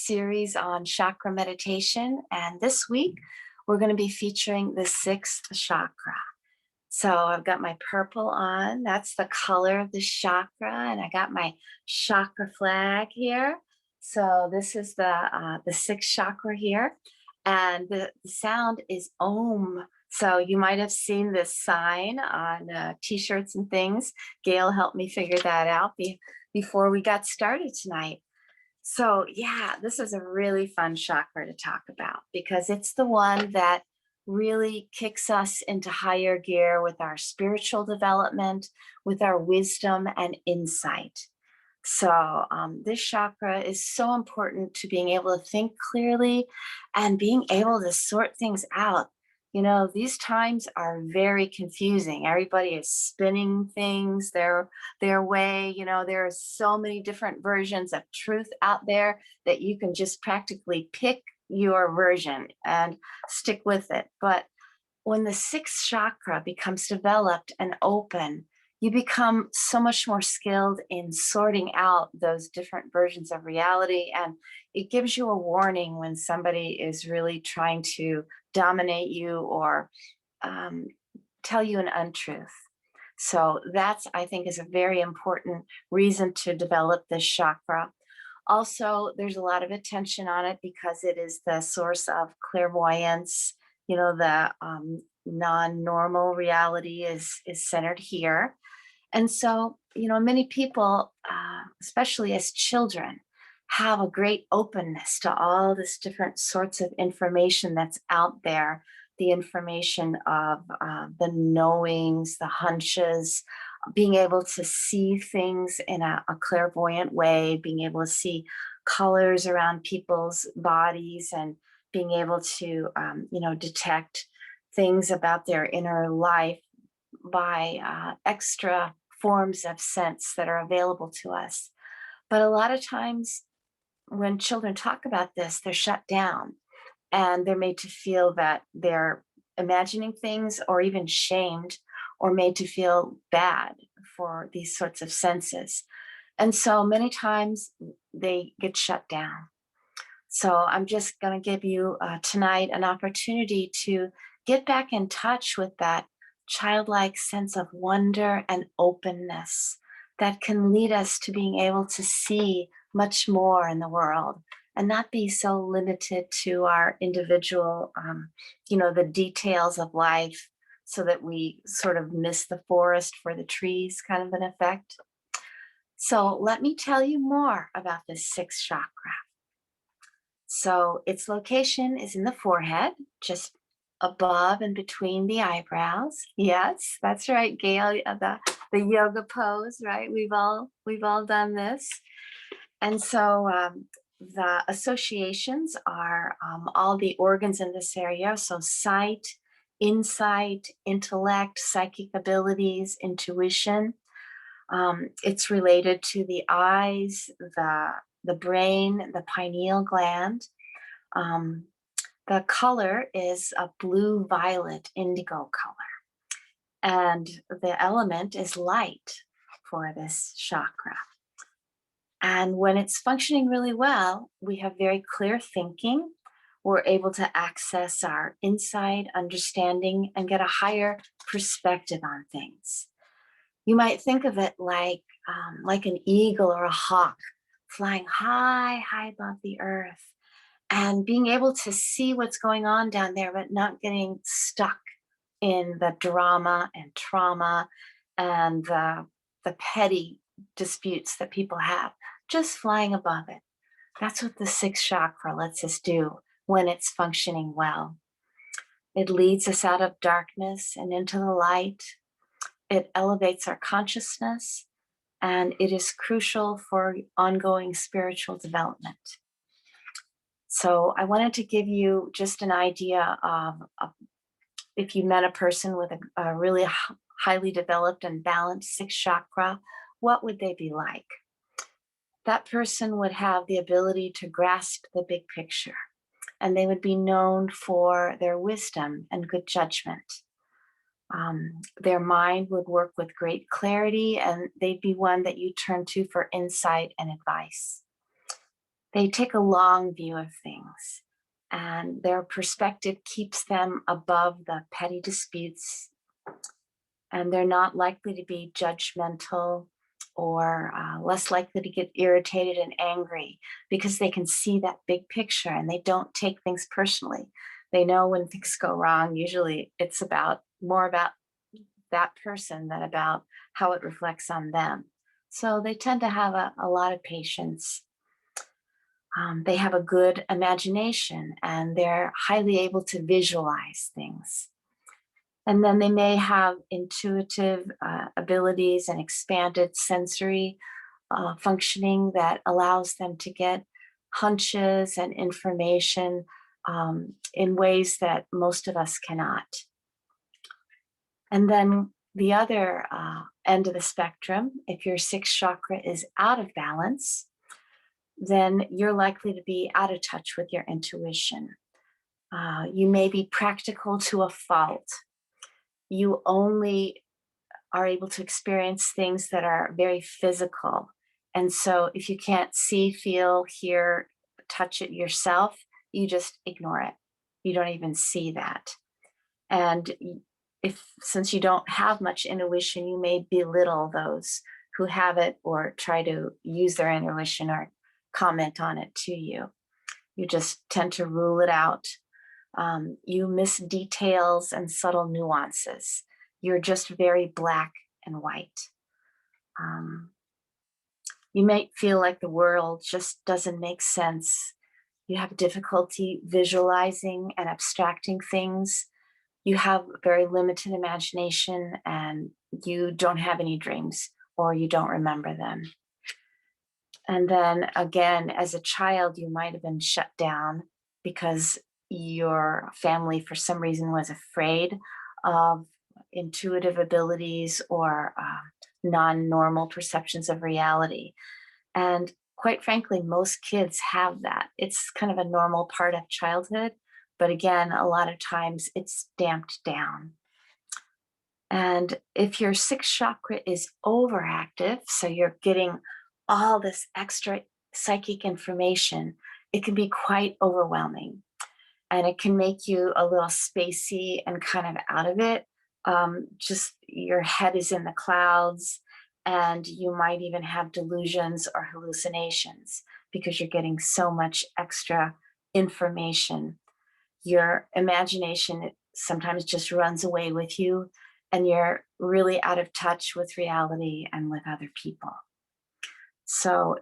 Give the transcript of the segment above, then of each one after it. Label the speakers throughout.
Speaker 1: series on chakra meditation. And this week, we're going to be featuring the 6th chakra. So I've got my purple on. That's the color of the chakra. And I got my chakra flag here. So this is the 6th chakra here. And the sound is Om. So you might have seen this sign on t-shirts and things. Gail helped me figure that out before we got started tonight. So yeah, this is a really fun chakra to talk about because it's the one that really kicks us into higher gear with our spiritual development, with our wisdom and insight. So this chakra is so important to being able to think clearly and being able to sort things out. You know, these times are very confusing. Everybody is spinning things their way. You know, there are so many different versions of truth out there that you can just practically pick your version and stick with it. But when the 6th chakra becomes developed and open, you become so much more skilled in sorting out those different versions of reality. And it gives you a warning when somebody is really trying to dominate you or tell you an untruth. So that's, I think, is a very important reason to develop this chakra. Also, there's a lot of attention on it because it is the source of clairvoyance. You know, the non-normal reality is centered here. And so, you know, many people, especially as children, have a great openness to all this different sorts of information that's out there. The information of the knowings, the hunches, being able to see things in a clairvoyant way, being able to see colors around people's bodies and being able to, you know, detect things about their inner life by extra forms of sense that are available to us. But a lot of times when children talk about this, they're shut down and they're made to feel that they're imagining things or even shamed or made to feel bad for these sorts of senses. And so many times they get shut down. So I'm just going to give you tonight an opportunity to get back in touch with that childlike sense of wonder and openness that can lead us to being able to see much more in the world and not be so limited to our individual, you know, the details of life so that we sort of miss the forest for the trees kind of an effect. So let me tell you more about this 6th chakra. So its location is in the forehead, just above and between the eyebrows. Yes, that's right, Gail, the yoga pose, right? We've all done this. And so the associations are all the organs in this area. So sight, insight, intellect, psychic abilities, intuition. It's related to the eyes, the brain, the pineal gland. The color is a blue, violet, indigo color. And the element is light for this chakra. And when it's functioning really well, we have very clear thinking. We're able to access our insight, understanding, and get a higher perspective on things. You might think of it like an eagle or a hawk flying high, high above the earth and being able to see what's going on down there, but not getting stuck in the drama and trauma and the petty disputes that people have, just flying above it. That's what the 6th chakra lets us do when it's functioning well. It leads us out of darkness and into the light. It elevates our consciousness, and it is crucial for ongoing spiritual development. So I wanted to give you just an idea of if you met a person with a really highly developed and balanced 6th chakra, what would they be like? That person would have the ability to grasp the big picture, and they would be known for their wisdom and good judgment. Their mind would work with great clarity, and they'd be one that you turn to for insight and advice. They take a long view of things, and their perspective keeps them above the petty disputes, and they're not likely to be judgmental or less likely to get irritated and angry because they can see that big picture and they don't take things personally. They know when things go wrong, usually it's about more about that person than about how it reflects on them. So they tend to have a lot of patience. They have a good imagination and they're highly able to visualize things. And then they may have intuitive abilities and expanded sensory functioning that allows them to get hunches and information in ways that most of us cannot. And then the other end of the spectrum, if your sixth chakra is out of balance, then you're likely to be out of touch with your intuition. You may be practical to a fault. You only are able to experience things that are very physical. And so if you can't see, feel, hear, touch it yourself, you just ignore it. You don't even see that. And if since you don't have much intuition, you may belittle those who have it or try to use their intuition or comment on it to you. You just tend to rule it out. You miss details and subtle nuances. You're just very black and white. You might feel like the world just doesn't make sense. You have difficulty visualizing and abstracting things. You have very limited imagination and you don't have any dreams or you don't remember them. And then again, as a child, you might have been shut down because your family, for some reason, was afraid of intuitive abilities or non-normal perceptions of reality. And quite frankly, most kids have that. It's kind of a normal part of childhood. But again, a lot of times it's damped down. And if your sixth chakra is overactive, so you're getting all this extra psychic information, it can be quite overwhelming. And it can make you a little spacey and kind of out of it. Just your head is in the clouds, and you might even have delusions or hallucinations because you're getting so much extra information. Your imagination sometimes just runs away with you, and you're really out of touch with reality and with other people. So,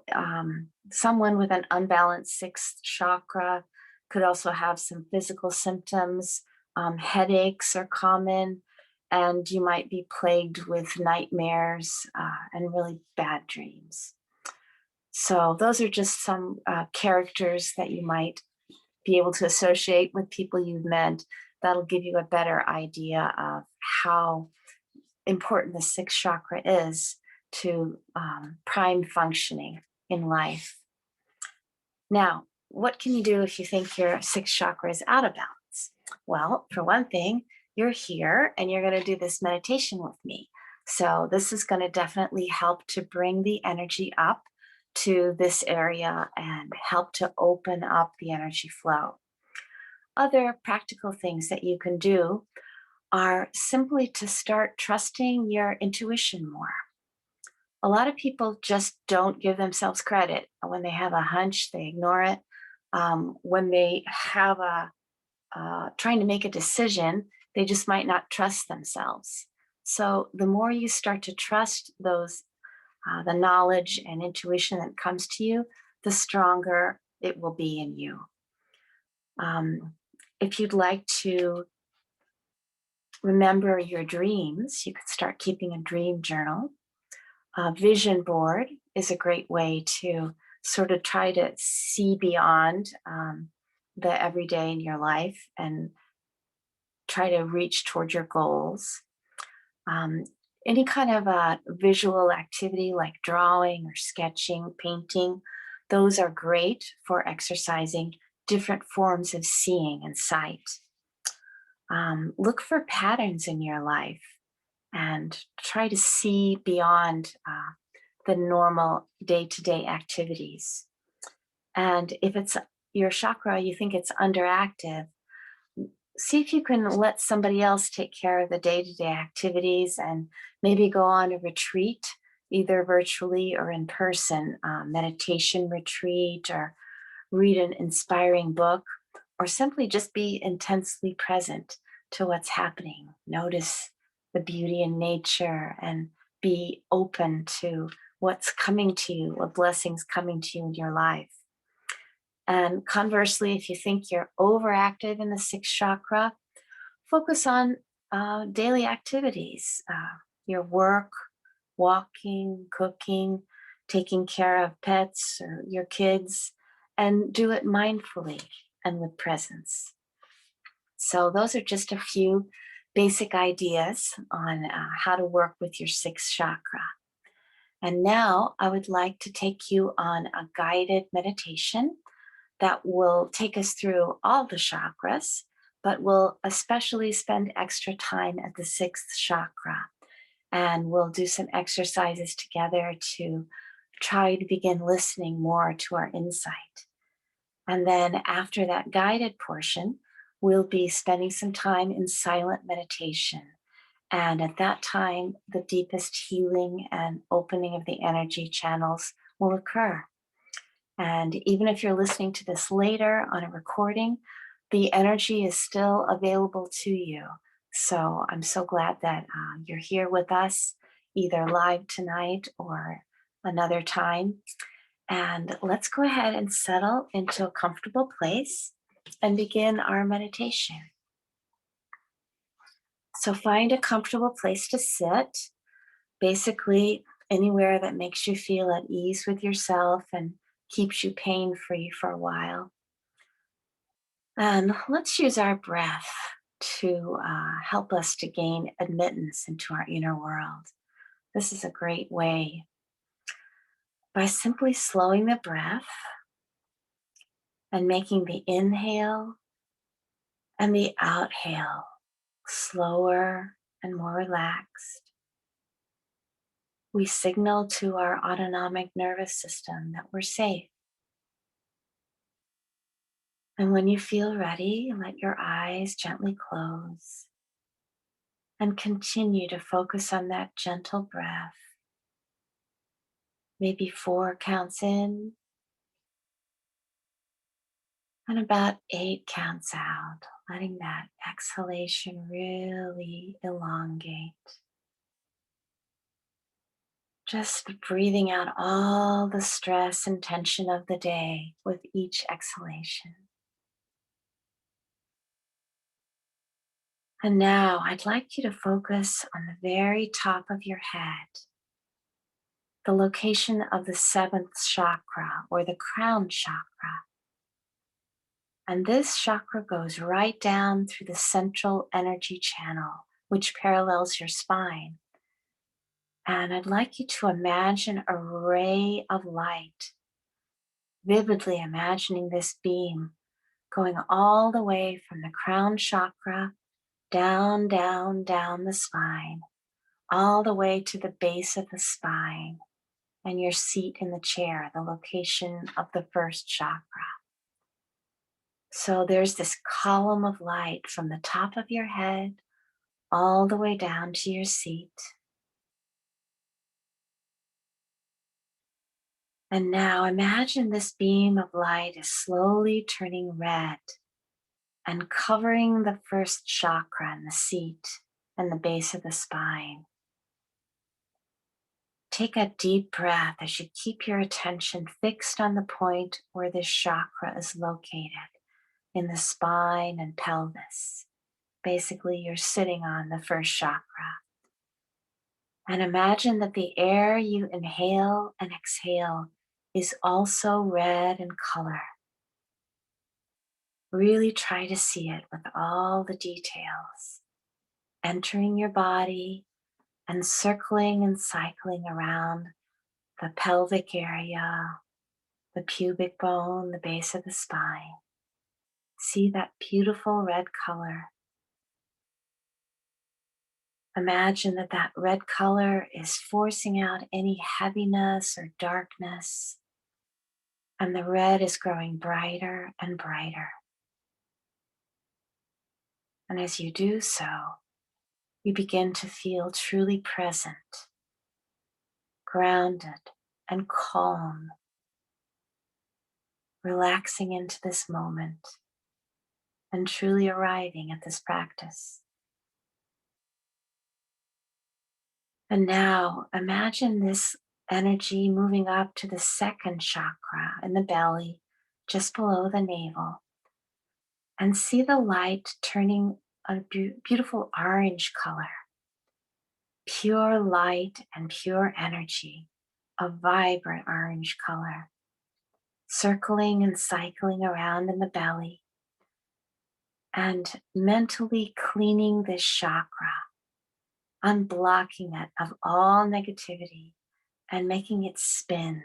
Speaker 1: someone with an unbalanced sixth chakra could also have some physical symptoms. Headaches are common, and you might be plagued with nightmares and really bad dreams. So, those are just some characters that you might be able to associate with people you've met. That'll give you a better idea of how important the sixth chakra is to prime functioning in life. Now, what can you do if you think your sixth chakra is out of balance? Well, for one thing, you're here and you're going to do this meditation with me. So this is going to definitely help to bring the energy up to this area and help to open up the energy flow. Other practical things that you can do are simply to start trusting your intuition more. A lot of people just don't give themselves credit. When they have a hunch, they ignore it. When they have trying to make a decision, they just might not trust themselves. So the more you start to trust those, the knowledge and intuition that comes to you, the stronger it will be in you. If you'd like to remember your dreams, you could start keeping a dream journal. A vision board is a great way to sort of try to see beyond the everyday in your life and try to reach toward your goals. Any kind of a visual activity like drawing or sketching, painting, those are great for exercising different forms of seeing and sight. Look for patterns in your life and try to see beyond the normal day-to-day activities. And if it's your chakra, you think it's underactive, see if you can let somebody else take care of the day-to-day activities and maybe go on a retreat, either virtually or in person, meditation retreat, or read an inspiring book, or simply just be intensely present to what's happening. Notice the beauty in nature and be open to what's coming to you, what blessings coming to you in your life. And conversely, if you think you're overactive in the sixth chakra, focus on daily activities, your work, walking, cooking, taking care of pets or your kids, and do it mindfully and with presence. So, those are just a few basic ideas on how to work with your sixth chakra. And now I would like to take you on a guided meditation that will take us through all the chakras, but we'll especially spend extra time at the sixth chakra. And we'll do some exercises together to try to begin listening more to our insight. And then after that guided portion, we'll be spending some time in silent meditation. And at that time, the deepest healing and opening of the energy channels will occur. And even if you're listening to this later on a recording, the energy is still available to you. So I'm so glad that you're here with us, either live tonight or another time. And let's go ahead and settle into a comfortable place and begin our meditation. So find a comfortable place to sit, basically anywhere that makes you feel at ease with yourself and keeps you pain-free for a while. And let's use our breath to help us to gain admittance into our inner world. This is a great way by simply slowing the breath and making the inhale and the outhale slower and more relaxed. We signal to our autonomic nervous system that we're safe. And when you feel ready, let your eyes gently close and continue to focus on that gentle breath. Maybe 4 counts in and about 8 counts out, letting that exhalation really elongate. Just breathing out all the stress and tension of the day with each exhalation. And now I'd like you to focus on the very top of your head, the location of the 7th chakra or the crown chakra. And this chakra goes right down through the central energy channel, which parallels your spine. And I'd like you to imagine a ray of light, vividly imagining this beam going all the way from the crown chakra down, down, down the spine, all the way to the base of the spine and your seat in the chair, the location of the first chakra. So there's this column of light from the top of your head all the way down to your seat. And now imagine this beam of light is slowly turning red and covering the first chakra and the seat and the base of the spine. Take a deep breath as you keep your attention fixed on the point where this chakra is located in the spine and pelvis. Basically, you're sitting on the first chakra. And imagine that the air you inhale and exhale is also red in color. Really try to see it with all the details, entering your body and circling and cycling around the pelvic area, the pubic bone, the base of the spine. See that beautiful red color. Imagine that that red color is forcing out any heaviness or darkness, And the red is growing brighter and brighter. And as you do so, you begin to feel truly present, grounded, and calm, relaxing into this moment and truly arriving at this practice. And now imagine this energy moving up to the second chakra in the belly, just below the navel, and see the light turning a beautiful orange color, pure light and pure energy, a vibrant orange color, circling and cycling around in the belly and mentally cleaning this chakra, unblocking it of all negativity and making it spin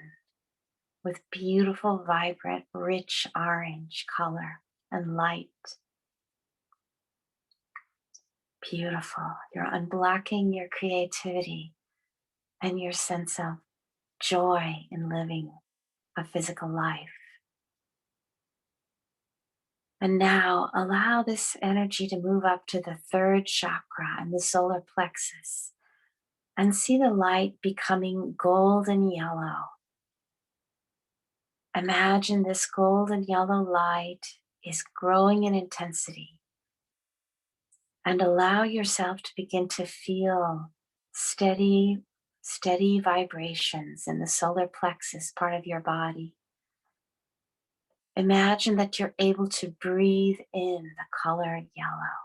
Speaker 1: with beautiful, vibrant, rich orange color and light. Beautiful. You're unblocking your creativity and your sense of joy in living a physical life. And now allow this energy to move up to the third chakra and the solar plexus and see the light becoming golden yellow. Imagine this golden yellow light is growing in intensity, and allow yourself to begin to feel steady vibrations in the solar plexus part of your body. Imagine that you're able to breathe in the color yellow.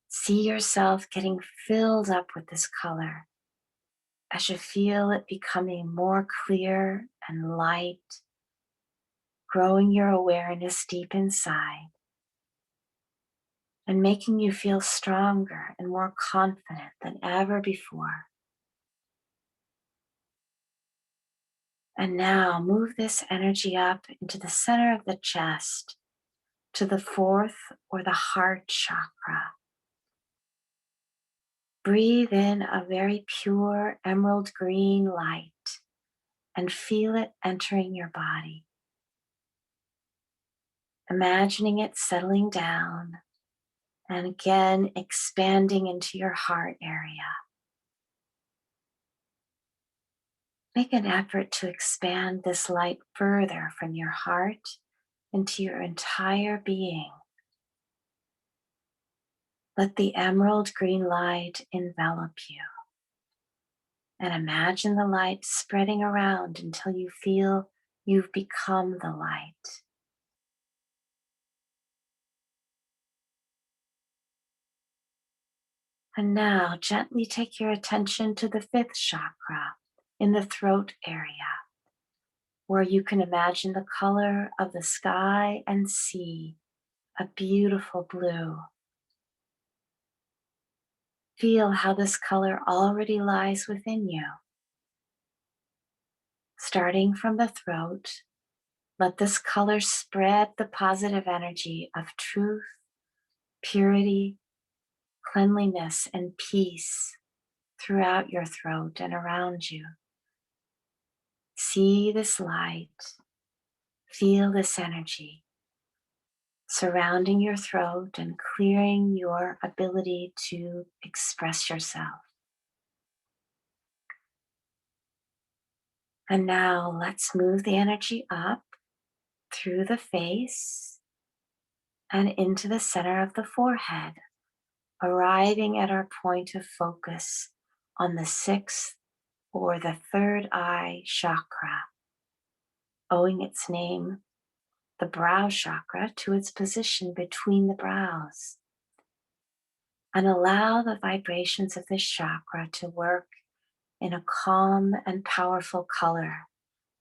Speaker 1: See yourself getting filled up with this color as you feel it becoming more clear and light, growing your awareness deep inside and making you feel stronger and more confident than ever before. And now move this energy up into the center of the chest to the fourth or the heart chakra. Breathe in a very pure emerald green light and feel it entering your body. Imagining it settling down and again expanding into your heart area. Make an effort to expand this light further from your heart into your entire being. Let the emerald green light envelop you. And imagine the light spreading around until you feel you've become the light. And now gently take your attention to the fifth chakra in the throat area, where you can imagine the color of the sky and sea, a beautiful blue. Feel how this color already lies within you. Starting from the throat, let this color spread the positive energy of truth, purity, cleanliness, and peace throughout your throat and around you. See this light, feel this energy surrounding your throat and clearing your ability to express yourself. And now let's move the energy up through the face and into the center of the forehead, arriving at our point of focus on the sixth or the third eye chakra, owing its name, the brow chakra, to its position between the brows. And allow the vibrations of this chakra to work in a calm and powerful color,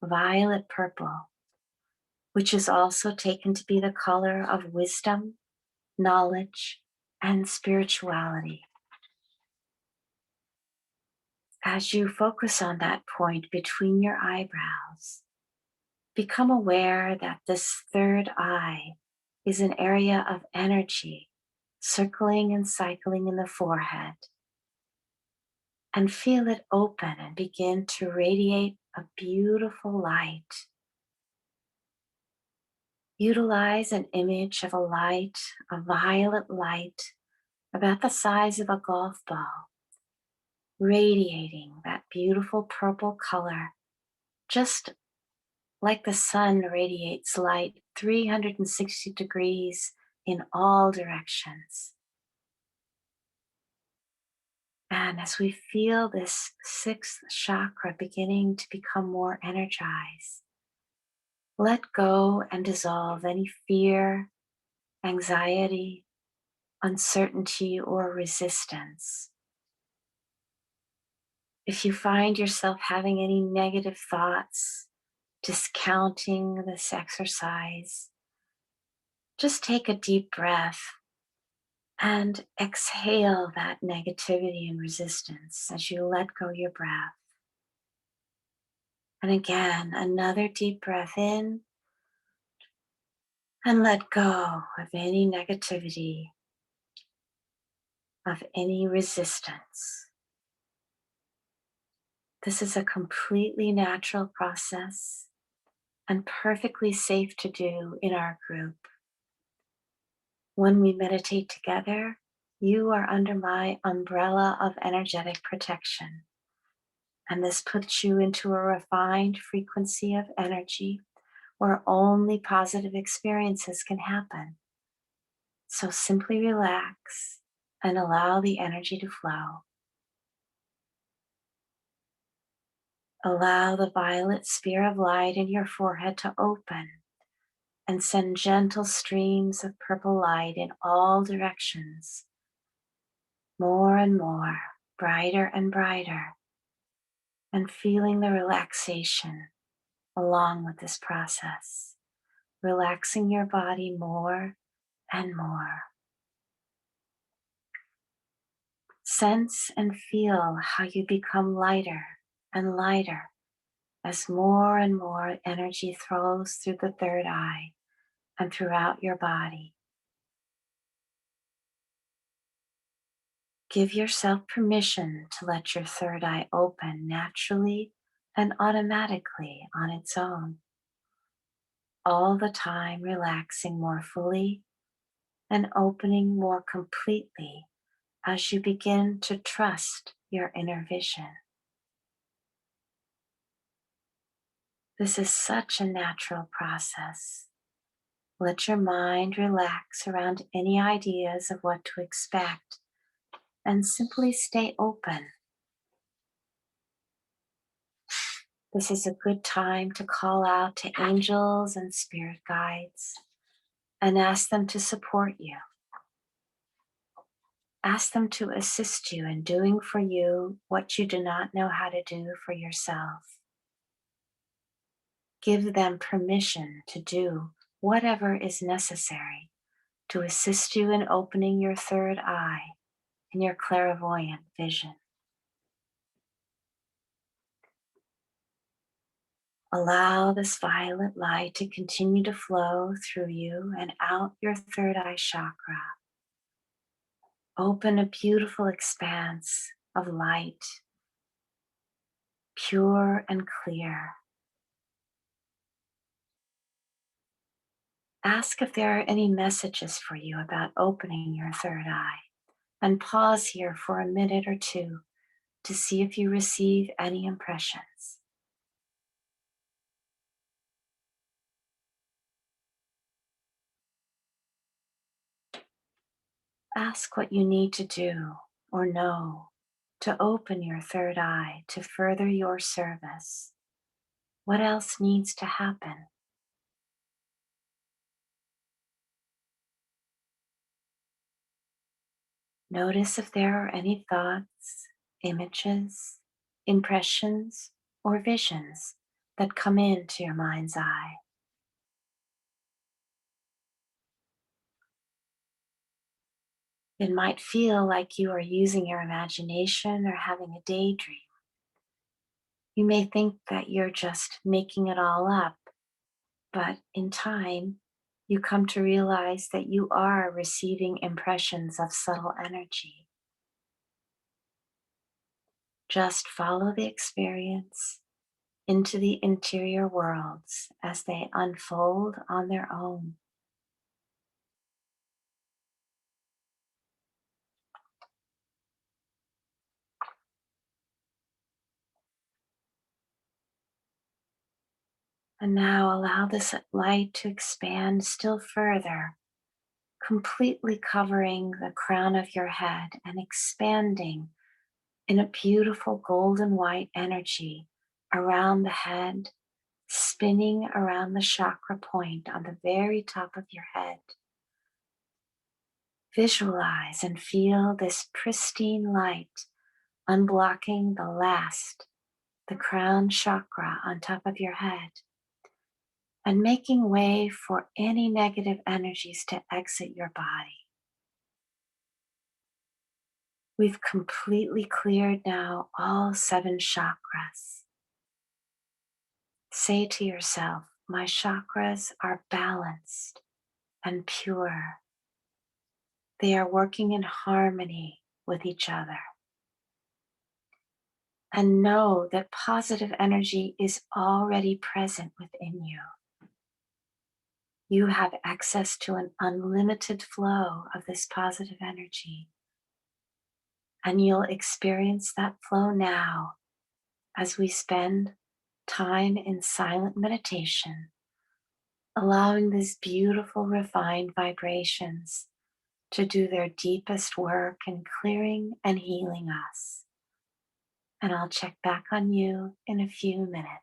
Speaker 1: violet purple, which is also taken to be the color of wisdom, knowledge, and spirituality. As you focus on that point between your eyebrows, become aware that this third eye is an area of energy circling and cycling in the forehead, and feel it open and begin to radiate a beautiful light. Utilize an image of a light, a violet light, about the size of a golf ball, radiating that beautiful purple color, just like the sun radiates light 360 degrees in all directions. And as we feel this sixth chakra beginning to become more energized, let go and dissolve any fear, anxiety, uncertainty, or resistance. If you find yourself having any negative thoughts, discounting this exercise, just take a deep breath and exhale that negativity and resistance as you let go your breath. And again, another deep breath in and let go of any negativity, of any resistance. This is a completely natural process and perfectly safe to do in our group. When we meditate together, you are under my umbrella of energetic protection. And this puts you into a refined frequency of energy where only positive experiences can happen. So simply relax and allow the energy to flow. Allow the violet sphere of light in your forehead to open and send gentle streams of purple light in all directions, more and more, brighter and brighter, and feeling the relaxation along with this process, relaxing your body more and more. Sense and feel how you become lighter and lighter as more and more energy flows through the third eye and throughout your body. Give yourself permission to let your third eye open naturally and automatically on its own, all the time relaxing more fully and opening more completely as you begin to trust your inner vision. This is such a natural process. Let your mind relax around any ideas of what to expect and simply stay open. This is a good time to call out to angels and spirit guides and ask them to support you. Ask them to assist you in doing for you what you do not know how to do for yourself. Give them permission to do whatever is necessary to assist you in opening your third eye and your clairvoyant vision. Allow this violet light to continue to flow through you and out your third eye chakra. Open a beautiful expanse of light, pure and clear. Ask if there are any messages for you about opening your third eye, and pause here for a minute or two to see if you receive any impressions. Ask what you need to do or know to open your third eye to further your service. What else needs to happen? Notice if there are any thoughts, images, impressions, or visions that come into your mind's eye. It might feel like you are using your imagination or having a daydream. You may think that you're just making it all up, but in time, you come to realize that you are receiving impressions of subtle energy. Just follow the experience, into the interior worlds as they unfold on their own. And now allow this light to expand still further, completely covering the crown of your head and expanding in a beautiful golden white energy around the head, spinning around the chakra point on the very top of your head. Visualize and feel this pristine light unblocking the crown chakra on top of your head, and making way for any negative energies to exit your body. We've completely cleared now all 7 chakras. Say to yourself, my chakras are balanced and pure. They are working in harmony with each other. And know that positive energy is already present within you. You have access to an unlimited flow of this positive energy. And you'll experience that flow now as we spend time in silent meditation, allowing these beautiful refined vibrations to do their deepest work in clearing and healing us. And I'll check back on you in a few minutes.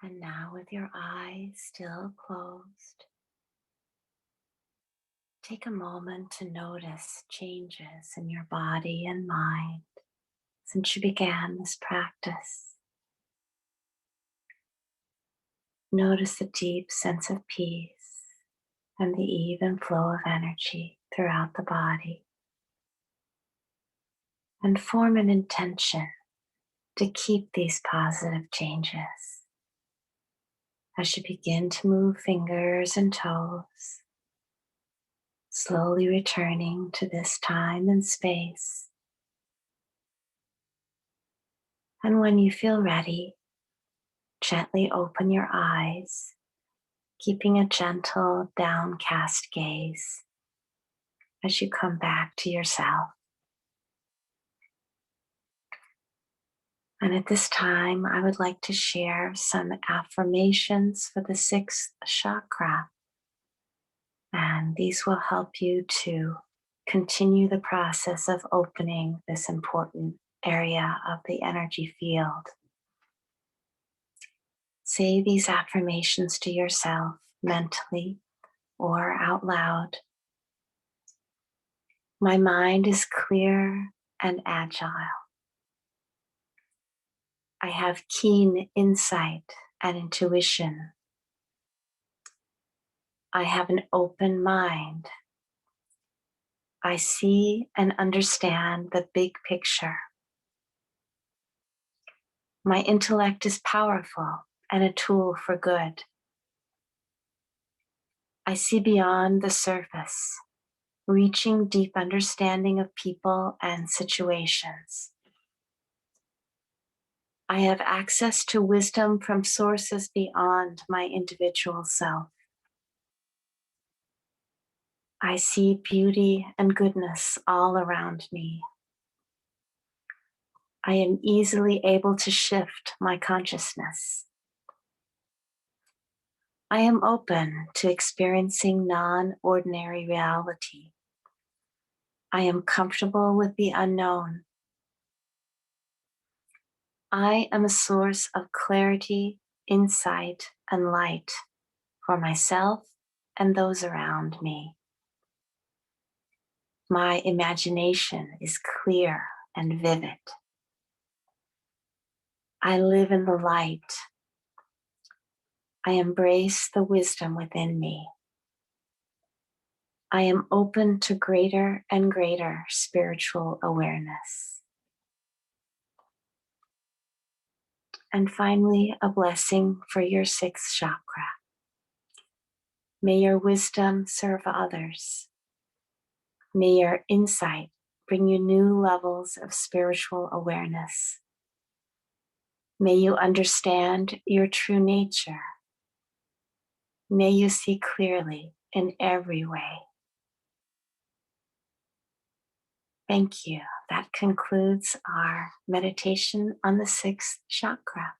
Speaker 1: And now, with your eyes still closed, take a moment to notice changes in your body and mind since you began this practice. Notice the deep sense of peace and the even flow of energy throughout the body. And form an intention to keep these positive changes. As you begin to move fingers and toes, slowly returning to this time and space. And when you feel ready, gently open your eyes, keeping a gentle downcast gaze as you come back to yourself. And at this time, I would like to share some affirmations for the 6th chakra. And these will help you to continue the process of opening this important area of the energy field. Say these affirmations to yourself mentally or out loud. My mind is clear and agile. I have keen insight and intuition. I have an open mind. I see and understand the big picture. My intellect is powerful and a tool for good. I see beyond the surface, reaching deep understanding of people and situations. I have access to wisdom from sources beyond my individual self. I see beauty and goodness all around me. I am easily able to shift my consciousness. I am open to experiencing non-ordinary reality. I am comfortable with the unknown. I am a source of clarity, insight, and light for myself and those around me. My imagination is clear and vivid. I live in the light. I embrace the wisdom within me. I am open to greater and greater spiritual awareness. And finally, a blessing for your 6th chakra. May your wisdom serve others. May your insight bring you new levels of spiritual awareness. May you understand your true nature. May you see clearly in every way. Thank you. That concludes our meditation on the 6th chakra.